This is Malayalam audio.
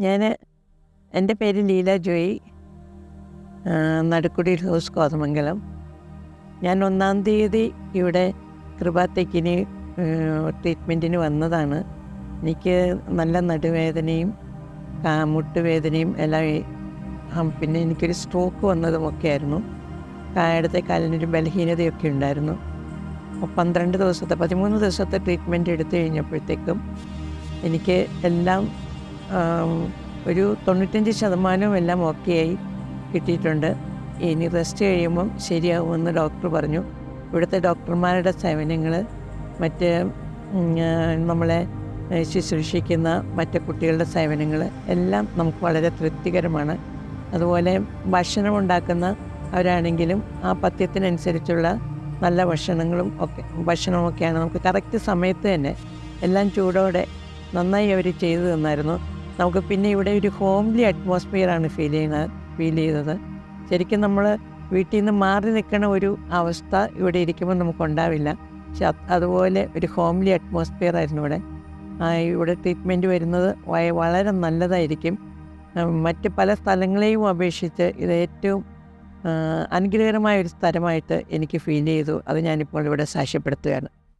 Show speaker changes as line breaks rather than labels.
ഞാൻ എൻ്റെ പേര് ലീല ജോയി, നടുക്കുടി ഹൗസ് കോതമംഗലം. ഞാൻ 1-ാം തീയതി ഇവിടെ കൃപാത്തേക്കിന് ട്രീറ്റ്മെൻറ്റിന് വന്നതാണ്. എനിക്ക് നല്ല നടുവേദനയും മുട്ടുവേദനയും എല്ലാം, പിന്നെ എനിക്കൊരു സ്ട്രോക്ക് വന്നതുമൊക്കെ ആയിരുന്നു. ഇടത്തെ കാലിനൊരു ബലഹീനതയൊക്കെ ഉണ്ടായിരുന്നു. 13 ദിവസത്തെ ട്രീറ്റ്മെൻറ്റ് എടുത്തു കഴിഞ്ഞപ്പോഴത്തേക്കും എനിക്ക് എല്ലാം ഒരു 95% എല്ലാം ഓക്കെയായി കിട്ടിയിട്ടുണ്ട്. ഇനി റെസ്റ്റ് കഴിയുമ്പം ശരിയാകുമെന്ന് ഡോക്ടർ പറഞ്ഞു. ഇവിടുത്തെ ഡോക്ടർമാരുടെ സേവനങ്ങൾ, മറ്റ് നമ്മളെ ശുശ്രൂഷിക്കുന്ന മറ്റ് കുട്ടികളുടെ സേവനങ്ങൾ എല്ലാം നമുക്ക് വളരെ തൃപ്തികരമാണ്. അതുപോലെ ഭക്ഷണം ഉണ്ടാക്കുന്ന അവരാണെങ്കിലും ആ പഥ്യത്തിനനുസരിച്ചുള്ള നല്ല ഭക്ഷണമൊക്കെയാണ് നമുക്ക് കറക്റ്റ് സമയത്ത് തന്നെ എല്ലാം ചൂടോടെ നന്നായി അവർ ചെയ്തു തന്നായിരുന്നു. നമുക്ക് പിന്നെ ഇവിടെ ഒരു ഹോംലി അറ്റ്മോസ്ഫിയറാണ് ഫീൽ ചെയ്തത്. ശരിക്കും നമ്മൾ വീട്ടിൽ നിന്ന് മാറി നിൽക്കണ ഒരു അവസ്ഥ ഇവിടെ ഇരിക്കുമ്പോൾ നമുക്കുണ്ടാവില്ല. പക്ഷെ അതുപോലെ ഒരു ഹോംലി അറ്റ്മോസ്ഫിയർ ആയിരുന്നു ഇവിടെ. ഇവിടെ ട്രീറ്റ്മെൻറ്റ് വരുന്നത് വളരെ നല്ലതായിരിക്കും. മറ്റ് പല സ്ഥലങ്ങളെയും അപേക്ഷിച്ച് ഇത് ഏറ്റവും അനുഗ്രഹകരമായ ഒരു സ്ഥലമായിട്ട് എനിക്ക് ഫീൽ ചെയ്തു. അത് ഞാനിപ്പോൾ ഇവിടെ സാക്ഷ്യപ്പെടുത്തുകയാണ്.